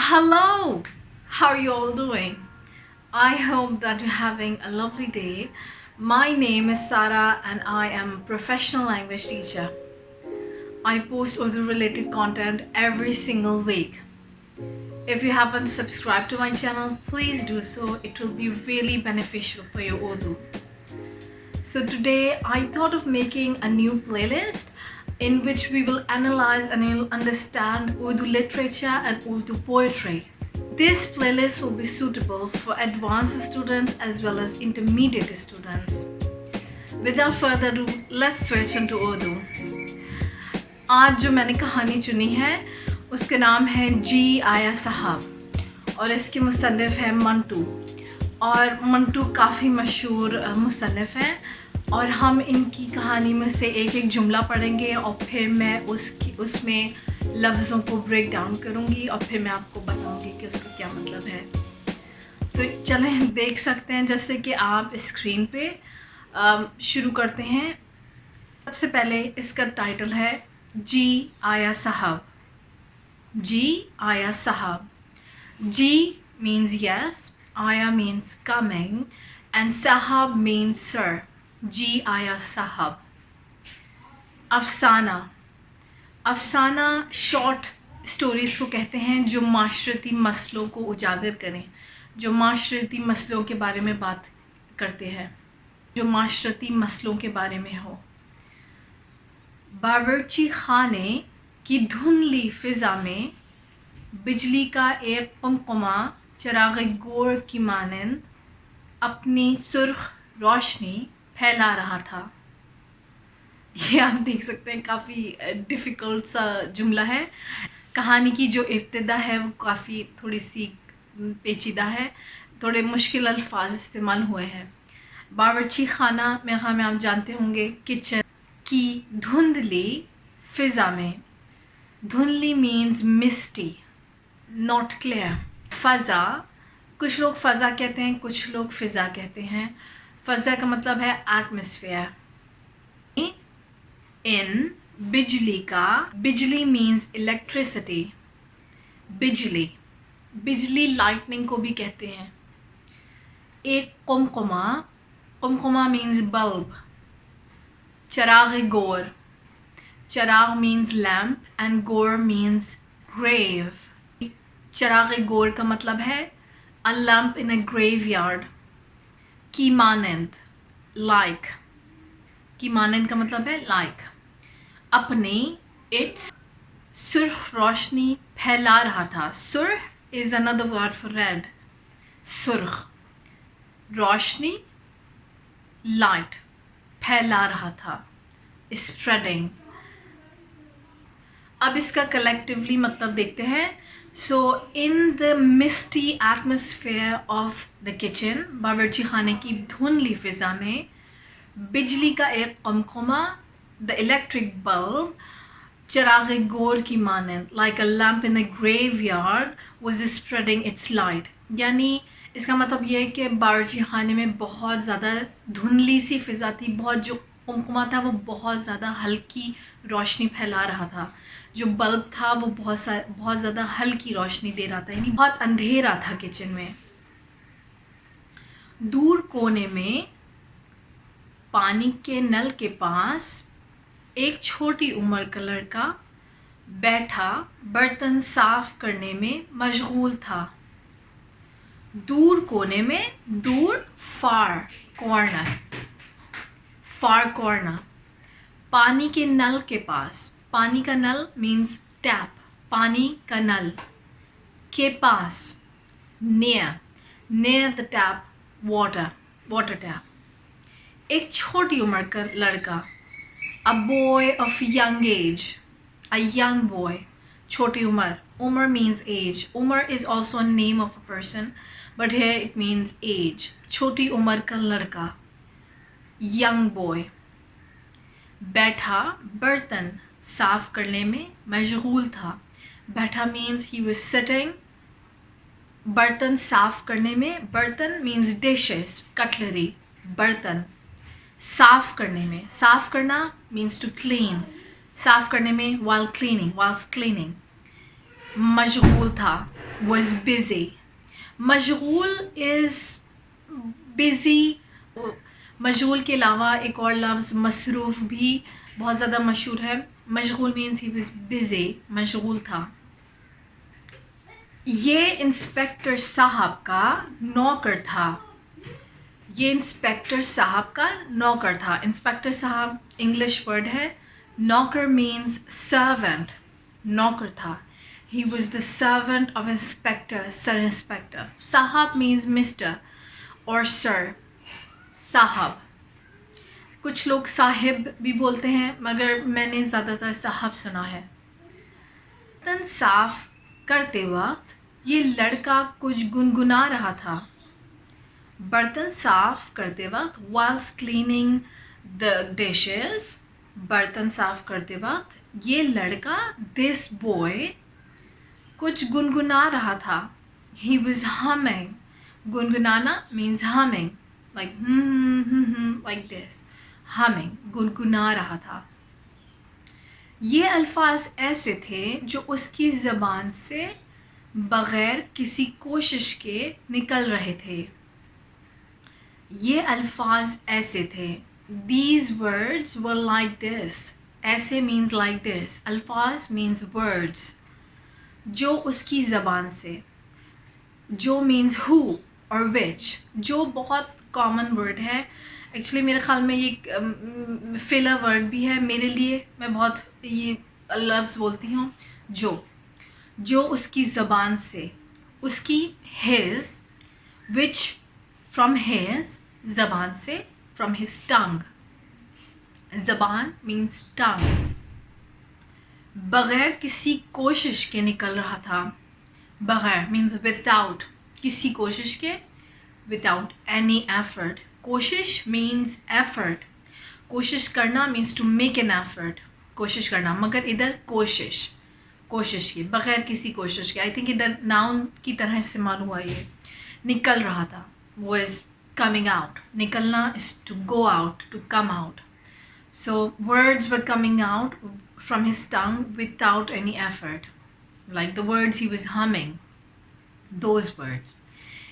Hello, how are you all doing? I hope that you're having a lovely day. My name is Sara and I am a professional language teacher. I post Urdu related content every single week. If you haven't subscribed to my channel, please do so. It will be really beneficial for your Urdu. So today I thought of making a new playlist in which we will analyze and you'll understand Urdu literature and Urdu poetry. This playlist will be suitable for advanced students as well as intermediate students. Without further ado, let's switch into Urdu. आज जो मैंने कहानी चुनी है उसका नाम है जी आया साहब और इसके मुसन्निफ़ है मंटू। और मंटू काफ़ी मशहूर मुसन्निफ़ हैं और हम इनकी कहानी में से एक एक जुमला पढ़ेंगे और फिर मैं उसमें लफ्ज़ों को ब्रेक डाउन करूँगी और फिर मैं आपको बताऊँगी कि उसका क्या मतलब है। तो चलें देख सकते हैं जैसे कि आप स्क्रीन पे शुरू करते हैं। सबसे पहले इसका टाइटल है जी आया साहब। जी आया साहब। जी means yes, आया means coming and साहब means sir. जी आया साहब। अफसाना। अफसाना शॉर्ट स्टोरीज़ को कहते हैं जो माशरती मसलों को उजागर करें, जो माशरती मसलों के बारे में बात करते हैं, जो माशरती मसलों के बारे में हो। बावर्ची खाने की धुंधली फ़िज़ा में बिजली का एक कुमकुमा चिराग गोर की मानंद अपनी सुर्ख रोशनी फैला रहा था। ये आप देख सकते हैं काफ़ी डिफ़िकल्ट सा जुमला है। कहानी की जो इब्तिदा है वो काफ़ी थोड़ी सी पेचीदा है, थोड़े मुश्किल अल्फाज इस्तेमाल हुए हैं। बावर्ची खाना में आप जानते होंगे किचन की धुंधली फ़िज़ा में। धुंधली मीन्स मिस्टी, नॉट क्लियर। फ़ज़ा, कुछ लोग फ़ज़ा कहते हैं, कुछ लोग फ़िज़ा कहते हैं। फ़ज़ा का मतलब है एटमॉस्फेयर। इन बिजली का, बिजली मीन्स इलेक्ट्रिसिटी, बिजली, बिजली लाइटनिंग को भी कहते हैं। एक कुमकुमा, कुमकुमा मीन्स बल्ब। चराग गोर, चराग मीन्स लैम्प एंड गोर मीन्स ग्रेव। चराग गोर का मतलब है अ लैम्प इन अ ग्रेवयार्ड। की मानंद, लाइक, की मानंद का मतलब है लाइक। अपनी, इट्स, सुर्ख रोशनी फैला रहा था। सुर्ख is another word for red. सुर्ख, रोशनी, लाइट, फैला रहा था, स्प्रेडिंग। अब इसका कलेक्टिवली मतलब देखते हैं। So in the misty atmosphere of the kitchen, बावर्ची खाने की धुंधली फ़िज़ा में बिजली का एक कुमकुमा, द इलेक्ट्रिक बल्ब, चिराग गोर की मानंद, like a lamp in a graveyard was spreading its light. यानी इसका मतलब ये है कि बावर्ची खाने में बहुत ज़्यादा धुंधली सी फ़िज़ा थी, बहुत जो कुमकुमा था वो बहुत ज़्यादा हल्की रोशनी फैला रहा था। जो बल्ब था वो बहुत ज़्यादा हल्की रोशनी दे रहा था, यानी बहुत अंधेरा था किचन में। दूर कोने में पानी के नल के पास एक छोटी उम्र का लड़का बैठा बर्तन साफ करने में मशगूल था। दूर कोने में, दूर फार कॉर्नर, फार कॉर्नर। पानी के नल के पास, पानी का नल मीन्स टैप, पानी का नल के पास, near the tap, water tap। एक छोटी उम्र का लड़का, a boy of young age, a young boy, छोटी उम्र। उम्र means age. उम्र is also a name of a person, but here it means age. छोटी उम्र का लड़का, young boy, बैठा बर्तन साफ करने में मशगूल था। बैठा means he was sitting, बर्तन साफ करने में, बर्तन means dishes, cutlery, बर्तन साफ करने में, साफ करना means to clean, साफ करने में whilst cleaning, मशगूल था, was busy. मशगूल is busy. मशगूल के अलावा एक और लफ्ज़ मसरूफ़ भी बहुत ज़्यादा मशहूर है. मशगूल मीन्स ही was busy, मशगूल था. ये इंस्पेक्टर साहब का नौकर था. ये इंस्पेक्टर साहब का नौकर था. इंस्पेक्टर साहब इंग्लिश वर्ड है. नौकर मीन्स सर्वेंट. नौकर था. He was the servant of inspector, sir inspector. साहब means Mr or sir. साहब. कुछ लोग साहिब भी बोलते हैं, मगर मैंने ज़्यादातर साहब सुना है. बर्तन साफ करते वक्त ये लड़का कुछ गुनगुना रहा था. बर्तन साफ करते वक्त whilst cleaning the dishes, बर्तन साफ करते वक्त ये लड़का this boy कुछ गुनगुना रहा था. He was humming. गुनगुनाना means humming, like like this. Humming, गुनगुना रहा था. ये अल्फाज ऐसे थे जो उसकी ज़बान से बग़ैर किसी कोशिश के निकल रहे थे. ये अल्फाज ऐसे थे. These words were like this. ऐसे means like this. अल्फाज means words. जो उसकी ज़बान से. जो मीन्स हु और विच. जो बहुत कॉमन वर्ड है. एक्चुअली मेरे ख़्याल में ये फिलर वर्ड भी है मेरे लिए. मैं बहुत ये लफ्ज़ बोलती हूँ. जो उसकी ज़बान से. उसकी हिज. विच फ्रॉम हिज ज़बान से. फ्रॉम हिज टंग. ज़बान मीन्स टंग. बग़ैर किसी कोशिश के निकल रहा था. बग़ैर मीन्स विदाउट. किसी कोशिश के. Without any effort. कोशिश मीन्स एफर्ट. कोशिश करना means to make an effort. कोशिश करना. मगर इधर कोशिश. कोशिश की. बग़ैर किसी कोशिश के. आई थिंक इधर नाउन की तरह इस्तेमाल हुआ ये. निकल रहा था. was coming out. निकलना is to go out, to come out. So words were coming out from his tongue without any effort. Like the words he was humming. Those words.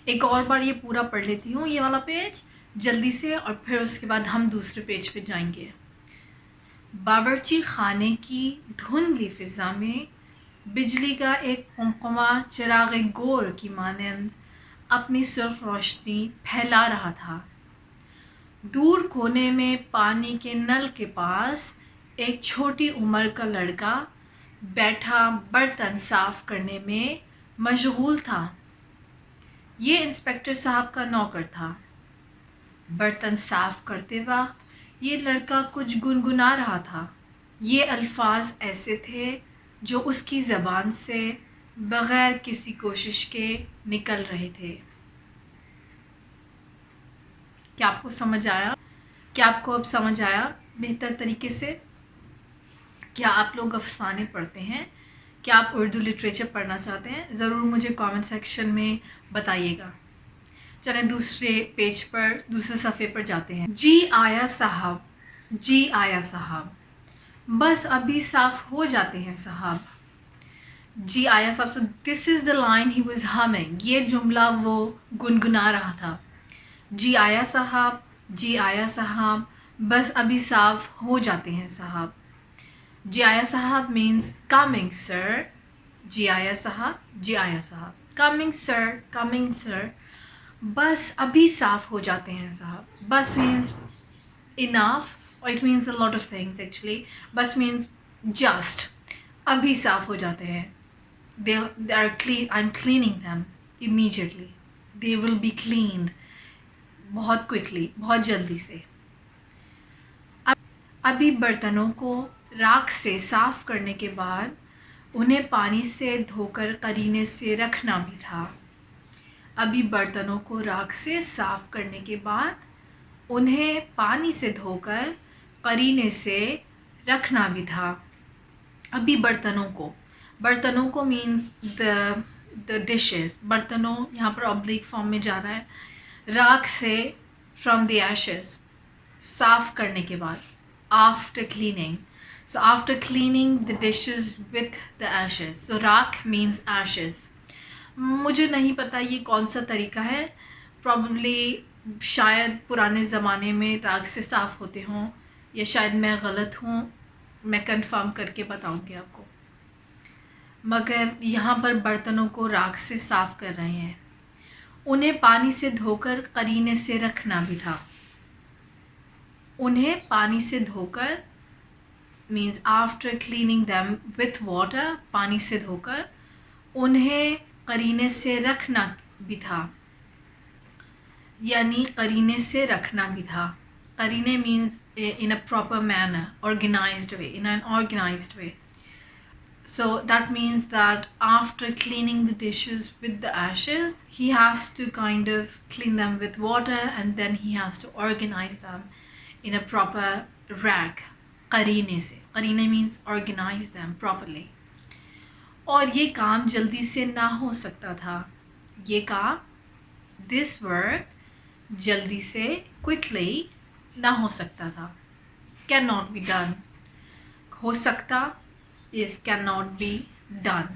एक और बार ये पूरा पढ़ लेती हूँ ये वाला पेज जल्दी से, और फिर उसके बाद हम दूसरे पेज पे जाएंगे. बावर्ची खाने की धुंधली फिज़ा में बिजली का एक कुमकुमा चिराग गोर की मानंद अपनी सुर्ख रोशनी फैला रहा था. दूर कोने में पानी के नल के पास एक छोटी उम्र का लड़का बैठा बर्तन साफ करने में मशगूल था. ये इंस्पेक्टर साहब का नौकर था. बर्तन साफ करते वक्त ये लड़का कुछ गुनगुना रहा था. ये अल्फाज ऐसे थे जो उसकी ज़बान से बग़ैर किसी कोशिश के निकल रहे थे. क्या आपको समझ आया? क्या आपको अब समझ आया बेहतर तरीके से? क्या आप लोग अफसाने पढ़ते हैं? क्या आप उर्दू लिटरेचर पढ़ना चाहते हैं? ज़रूर मुझे कमेंट सेक्शन में बताइएगा. चलें दूसरे पेज पर, दूसरे सफ़े पर जाते हैं. जी आया साहब. जी आया साहब. बस अभी साफ़ हो जाते हैं साहब. जी आया साहब. So this is the line he was humming. ये जुमला वो गुनगुना रहा था. जी आया साहब. जी आया साहब. बस अभी साफ़ हो जाते हैं साहब. जी आया साहब मीन्स कमिंग सर. जी आया साहब. जी आया साहब. Coming sir. Coming sir. बस अभी साफ़ हो जाते हैं साहब. बस means enough, or it means a lot of things actually. Bus means just. अभी साफ़ हो जाते हैं. They are clean. I'm cleaning them immediately. They will be cleaned. बहुत quickly, बहुत जल्दी से. अभी बर्तनों को राख से साफ़ करने के बाद उन्हें पानी से धोकर करीने से रखना भी था. अभी बर्तनों को राख से साफ़ करने के बाद उन्हें पानी से धोकर करीने से रखना भी था. अभी बर्तनों को मीन्स द डिशेस. बर्तनों यहाँ पर ऑब्लिक फॉर्म में जा रहा है. राख से फ्रॉम द एशेस. साफ़ करने के बाद. After cleaning. So after cleaning the dishes with the ashes, so राख means ashes. मुझे नहीं पता ये कौन सा तरीका है, प्रॉब्ली शायद पुराने ज़माने में राख से साफ़ होते हों, या शायद मैं गलत हूँ, मैं कंफर्म करके बताऊँगी आपको। मगर यहाँ पर बर्तनों को राख से साफ़ कर रहे हैं। उन्हें पानी से धोकर करीने से रखना भी था। उन्हें पानी से धोकर means after cleaning them with water, पानी से धोकर उन्हें करीने से रखना भी था, यानी करीने से रखना भी था। करीने means in a proper manner, organized way, in an organized way. So that means that after cleaning the dishes with the ashes, he has to kind of clean them with water and then he has to organize them in a proper rack. करीने से, करीने means organize them properly. और ये काम जल्दी से ना हो सकता था। ये काम, this work, जल्दी से, quickly, ना हो सकता था। cannot be done. हो सकता is cannot be done.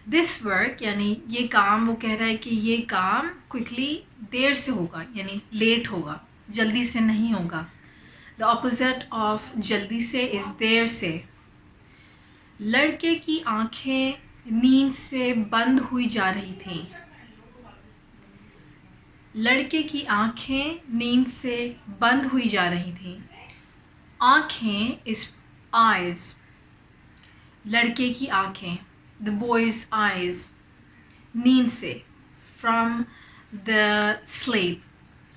This work यानी ये काम, वो कह रहा है कि ये काम quickly देर से होगा, यानी लेट होगा, जल्दी से नहीं होगा। The opposite of जल्दी से is देर से। लड़के की आंखें नींद से बंद हुई जा रही थीं। लड़के की आंखें नींद से बंद हुई जा रही थीं। आंखें is eyes. लड़के की आंखें, the boy's eyes, नींद से, from the sleep.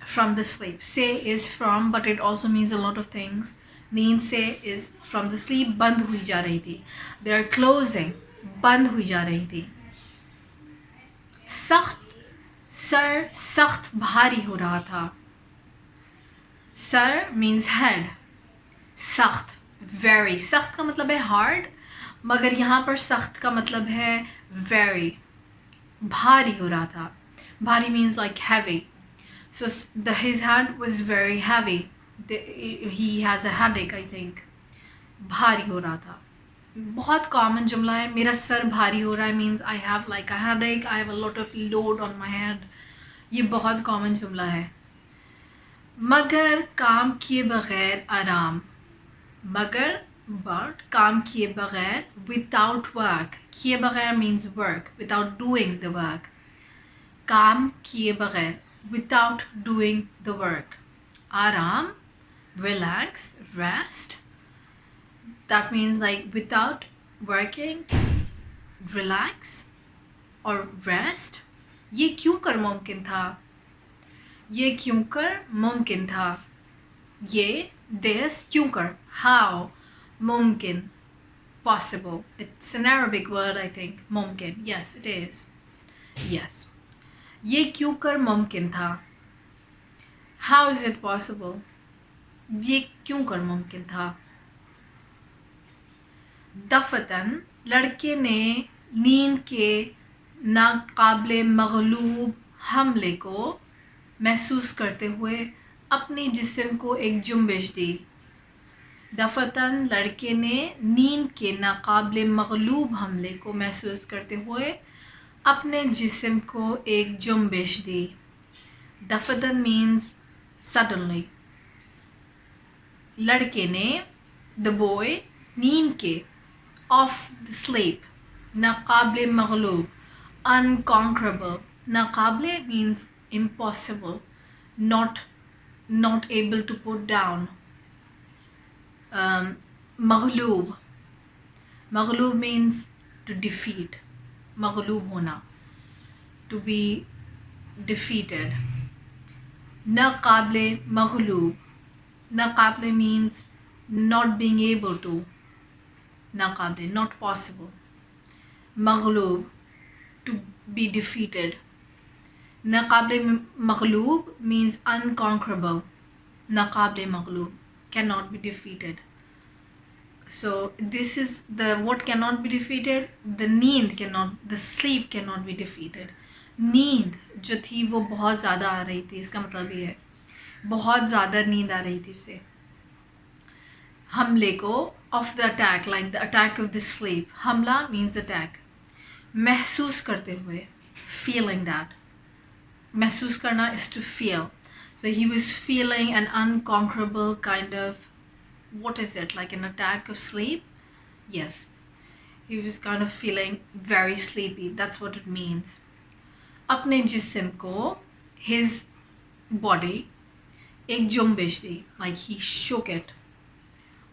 From the sleep. Say is from, but it also means a lot of things. नींद से is from the sleep, बंद हुई जा रही थी। They are closing, बंद हुई जा रही थी। सख्त, सर सख्त भारी हो रहा था। Sir means head. सख्त, very. सख्त का मतलब है hard, मगर यहाँ पर सख्त का मतलब है very. भारी हो रहा था। भारी means like heavy. So his head was very heavy. He has a headache, I think. भारी हो रहा था। बहुत कॉमन जुमला है, मेरा सर भारी हो रहा है means I have like a headache, I have a lot of load on my head. ये बहुत कॉमन जुमला है। मगर काम किए बगैर आराम, मगर but काम किए बगैर, without work, किए बगैर means work, without doing the work, काम किए बगैर, without doing the work. Aram, relax, rest. That means like without working, relax or rest. ये क्यों कर मुमकिन था? ये क्यों कर मुमकिन था? ये, this, क्यों कर, how, मुमकिन, possible. It's an Arabic word, I think. मुमकिन, yes, it is. Yes. ये क्यों कर मुमकिन था? How is it possible? ये क्यों कर मुमकिन था? दफतन, लड़के ने नींद के नाकाबिले मगलूब हमले को महसूस करते हुए अपने जिस्म को एक जुम्बिश दी। दफतन, लड़के ने नींद के नाकाबिले मगलूब हमले को महसूस करते हुए अपने जिस्म को एक जुम्बिश दी। दफतन मीन्स सडनली। लड़के ने, द बॉय, नींद के, ऑफ द स्लीप, नाकाबिले मगलूब, अनकॉन्करेबल। नाकाबिले means impossible, not able to put down. मगलूब, मगलूब means to defeat, मगलूब होना, to be defeated. नाकाबिले मगलूब, नाकाबिले means not being able to, नाकाबिले not possible, मगलूब to be defeated. नाकाबिले मगलूब means unconquerable, नाकाबिले मगलूब cannot be defeated. So this is the what cannot be defeated. The नींद cannot, the sleep cannot be defeated. नींद जो थी वो बहुत ज़्यादा आ रही थी, इसका मतलब ये है बहुत ज़्यादा नींद आ रही थी उसे। हमले को, of the attack, like the attack of the sleep. हमला means attack. महसूस करते हुए, feeling that. महसूस करना is to feel. So he was feeling an unconquerable kind of, what is it, like an attack of sleep? Yes. He was kind of feeling very sleepy. That's what it means. अपने जिस्म को, his body, एक जुम्बिश दी, like he shook it.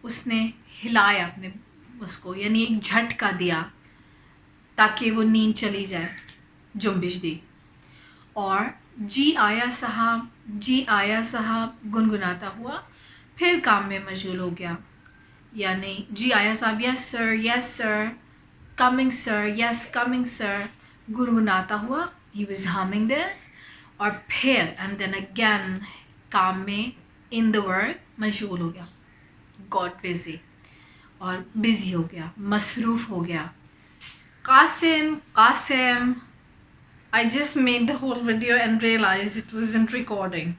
उसने हिलाया अपने उसको, यानी एक झटका दिया ताकि वो नींद चली जाए, जुम्बिश दी. और जी आया साहब गुनगुनाता हुआ फिर काम में मशगूल हो गया. यानी जी आया साहब, yes sir, coming sir, yes coming sir, गुनगुनाता हुआ, ही वाज हमिंग दिस. और फिर एंड देन अगेन काम में, इन द वर्क, मशगूल हो गया, गॉट बिजी, और बिजी हो गया, मसरूफ़ हो गया. Qasim, I just made the whole video and realized it wasn't recording.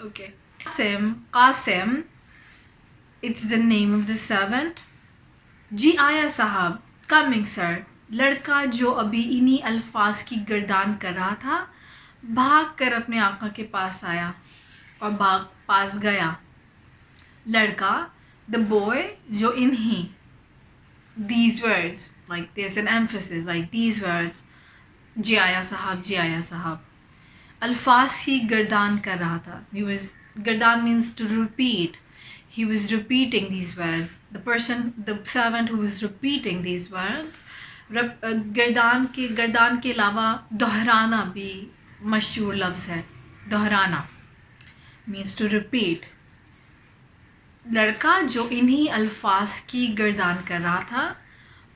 Okay. Qasim, it's the name of the servant. जी आया साहब, coming sir. लड़का जो अभी इन्हीं अल्फाज की गर्दान कर रहा था, भाग कर अपने आका के पास आया और भाग पास गया. लड़का, the boy, जो इन्हीं, these words, like there's an emphasis, like these words, जी आया साहब, अल्फाज की गर्दान कर रहा था. गर्दान means to repeat. He was repeating these words. The servant who was repeating these words, गर्दान के अलावा दोहराना भी मशहूर लफ्ज़ है. दोहराना means to repeat. लड़का जो इन्हीं अल्फाज की गर्दान कर रहा था,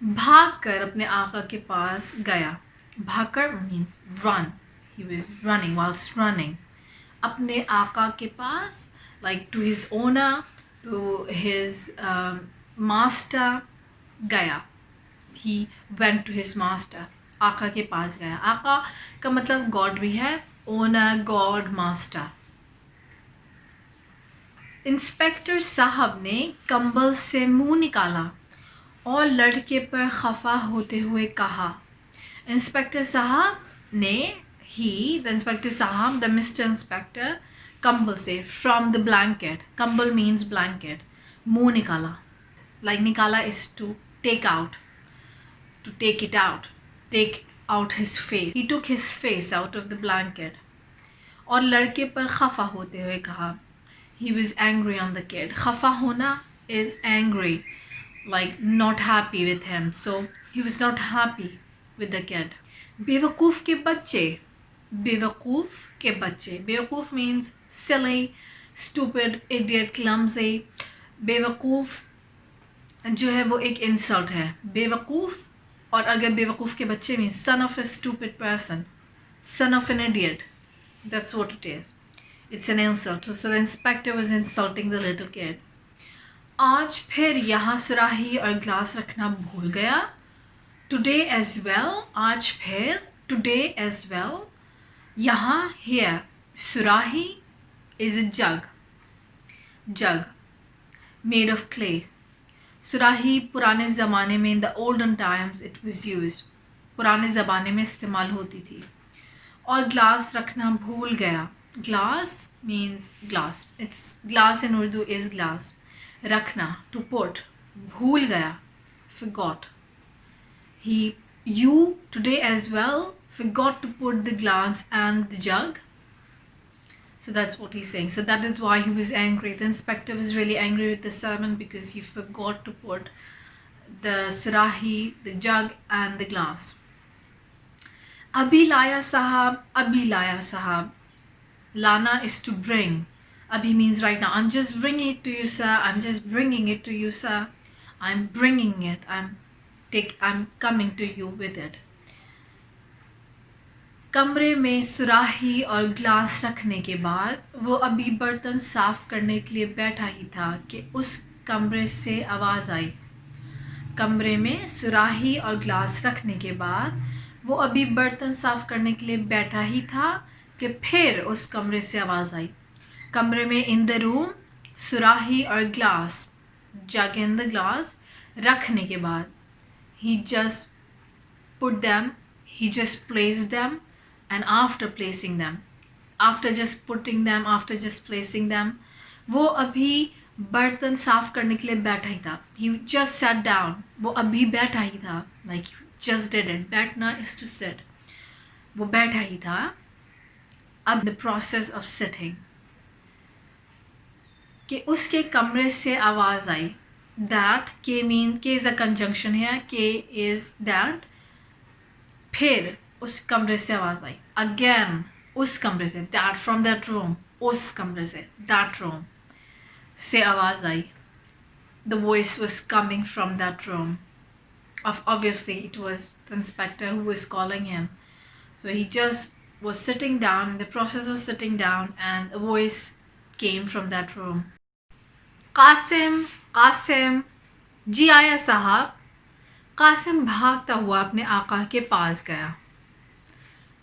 भाग कर अपने आका के पास गया. भागकर means run. He was running, whilst running. अपने आका के पास, like to his owner, to his master, गया. He went to his master. आका के पास गया. आका का मतलब God भी है, owner, God, master. इंस्पेक्टर साहब ने कंबल से मुंह निकाला और लड़के पर खफा होते हुए कहा. इंस्पेक्टर साहब ने, the inspector साहब, the Mr. Inspector, कंबल से, from the blanket. कंबल means blanket. मुंह निकाला, like निकाला is to take out, to take it out, take out his face. He took his face out of the blanket. और लड़के पर खफा होते हुए कहा. He was angry on the kid. खफा होना is angry, like not happy with him. So he was not happy with the kid. बेवकूफ़ के बच्चे. बेवकूफ़ means silly, stupid, idiot, clumsy. बेवकूफ़ जो है वो एक insult है. बेवकूफ़, और अगर बेवकूफ़ के बच्चे means son of a stupid person, son of an idiot. That's what it is. It's an insult. So the inspector was insulting the little kid. आज फिर यहाँ सुराही और ग्लास रखना भूल गया. Today as well. आज फिर, today as well. यहाँ, here. सुराही is a jug made of clay. सुराही पुराने ज़माने में, in the olden times it was used. पुराने ज़माने में इस्तेमाल होती थी. और ग्लास रखना भूल गया. Glass means glass. It's glass in Urdu is glass. रखना, to put. भूल गया, forgot. You today as well forgot to put the glass and the jug. So that's what he's saying. So that is why he was angry. The inspector was really angry with the servant because he forgot to put the surahi, the jug and the glass. अभी लाया साहब. Lana is to bring. Abhi means right now. I'm just bringing it to you, sir. I'm bringing it. I'm coming to you with it. कमरे में सुराही और glass रखने के बाद वो अभी बर्तन साफ करने के लिए बैठा ही था कि उस कमरे से आवाज़ आई. कमरे में सुराही और ग्लास रखने के बाद वो अभी बर्तन साफ करने के लिए बैठा ही था कि फिर उस कमरे से आवाज़ आई। कमरे में इन द रूम, सुराही और glass, jug in the glass रखने के बाद he just put them, he just placed them, and after placing them, after just putting them, after just placing them, वो अभी बर्तन साफ करने के लिए बैठा ही था। he just sat down, वो अभी बैठा ही था, like just did it, बैठना is to sit, वो बैठा ही था। अब the process of sitting, कि उसके कमरे से आवाज़ आई। that के mean के is a conjunction है, के is that, फिर उस कमरे से आवाज़ आई। अगेन उस कमरे से, दैट फ्रॉम दैट रूम, उस कमरे से, दैट रूम से आवाज़ आई। The voice was coming from that room. Obviously it was the inspector who was calling him. So he just was sitting down, in the process of sitting down, and a voice came from that room. Qasim, Qasim, जी आया साहब। कासिम भागता हुआ अपने आका के पास गया।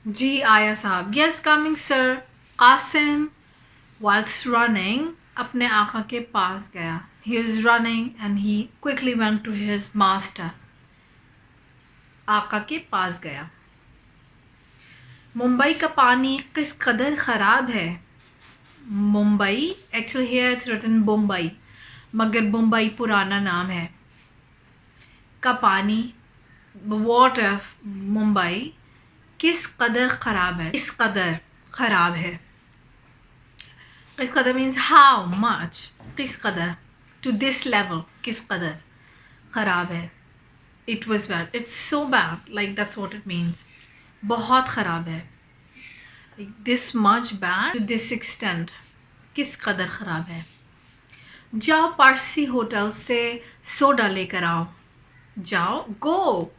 जी आया साहब, yes coming sir. Qasim whilst running अपने आका के पास गया। he was running and he quickly went to his master. आका के पास गया। मुंबई का पानी किस कदर ख़राब है। Mumbai, actually here it's written Mumbai, मगर मुंबई पुराना नाम है। का पानी, वाटर ऑफ मुंबई, किस कदर ख़राब है। किस कदर ख़राब है। किस कदर मीन्स हाउ मच, किस कदर, टू दिस लेवल, किस कदर ख़राब है। It was bad, it's so bad, like that's what it means, बहुत ख़राब है। This much bad, to this extent, किस कदर ख़राब है। जाओ पारसी होटल से सोडा लेकर आओ। जाओ, गो,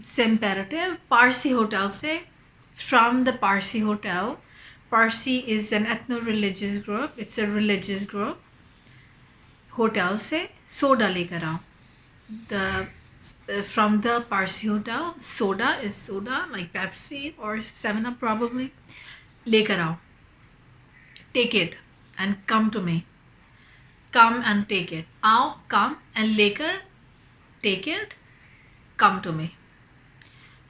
it's imperative, Parsi hotel से, from the Parsi hotel. Parsi is an ethno-religious group, it's a religious group. Hotel से सोडा लेकर आओ। From the Parsi hotel, soda is soda like Pepsi or 7-Up probably. लेकर आओ, take it and come to me. Come and take it. आओ, come, and लेकर, take it, come to me.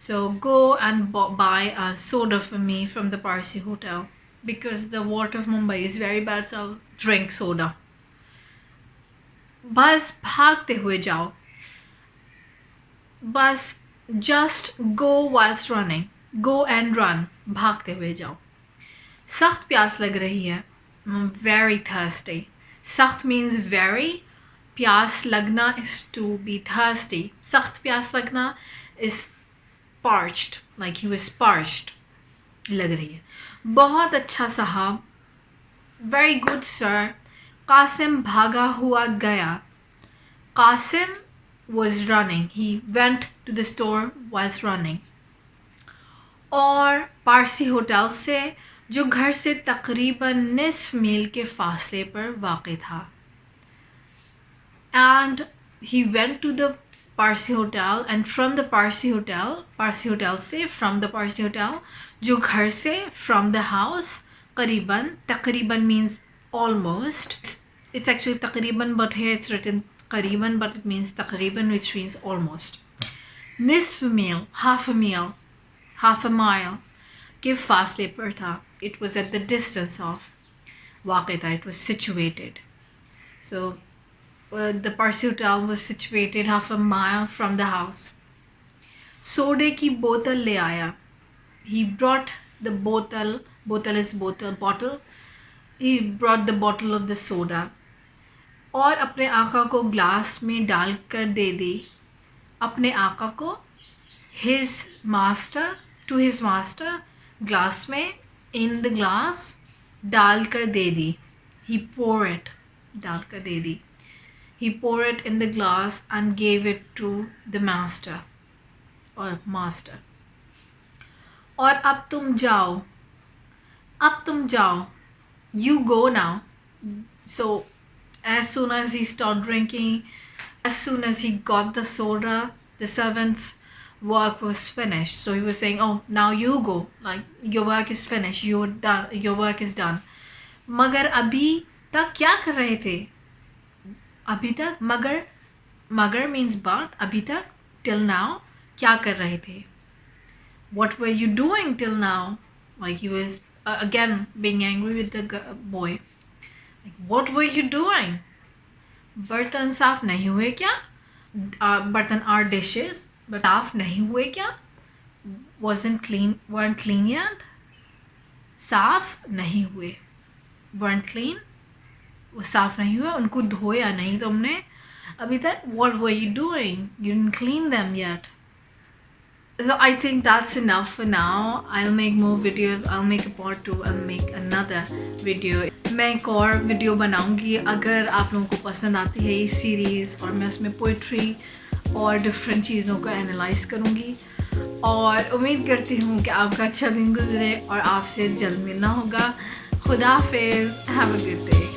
So go and buy a soda for me from the Parsi hotel, because the water of Mumbai is very bad, so I'll drink soda. बस भागते हुए जाओ। बस just go whilst running. Go and run. भागते हुए जाओ। सख्त प्यास लग रही है। Very thirsty. सख्त means very. प्यास लगना is to be thirsty. सख्त प्यास लगना is parched, like he was parched, लग रही है। बहुत अच्छा साहब, very good sir। कासिम भागा हुआ गया। Qasim was running, he went to the store whilst running। और पारसी होटल से, जो घर से तकरीबन निस्फ मील के फासले पर वाक़ था। and he went to the Parsi hotel, and from the Parsi hotel से, from the Parsi hotel, जो घर से, from the house, करीबन, तकरीबन means almost, it's actually तकरीबन but here it's written करीबन but it means तकरीबन, which means almost। निस्फ meal, half a mile, half a mile के फासले पर था। it was at the distance of, वाक़ था, it was situated। So the Parsi hotel was situated half a mile from the house। सोडे की बोतल ले आया। He brought the bottle, bottle is bottle, bottle, he brought the bottle of the soda। और अपने आका को ग्लास में डालकर दे दी। अपने आका को, his master, to his master, glass में, in the glass, डालकर दे दी। He pour it, डालकर दे दी। He poured it in the glass and gave it to the master or master। और अब तुम जाओ, अब तुम जाओ, you go now। So as soon as he stopped drinking, as soon as he got the soda, the servants work was finished. So he was saying, oh, now you go, like your work is finished, you're done, your work is done. मगर अभी तक क्या कर रहे थे? अभी तक, मगर means but, अभी तक, till now, क्या कर रहे थे? What were you doing till now? Like he was again being angry with the boy. Like, what were you doing? बर्तन साफ नहीं हुए क्या? बर्तन are dishes, but साफ नहीं हुए क्या? weren't clean yet? साफ नहीं हुए, weren't clean, वो साफ नहीं हुए, उनको धोया नहीं तुमने अभी तक. What were you doing? You didn't clean them yet. So I think that's enough for now. I'll make more videos. I'll make a part 2. I'll make another video. मैं एक और वीडियो बनाऊंगी अगर आप लोगों को पसंद आती है ये सीरीज़, और मैं उसमें पोइट्री और डिफरेंट चीज़ों को एनालाइज करूंगी. और उम्मीद करती हूँ कि आपका अच्छा दिन गुजरे और आपसे जल्द मिलना होगा. खुदा हाफिज़. Have a good day.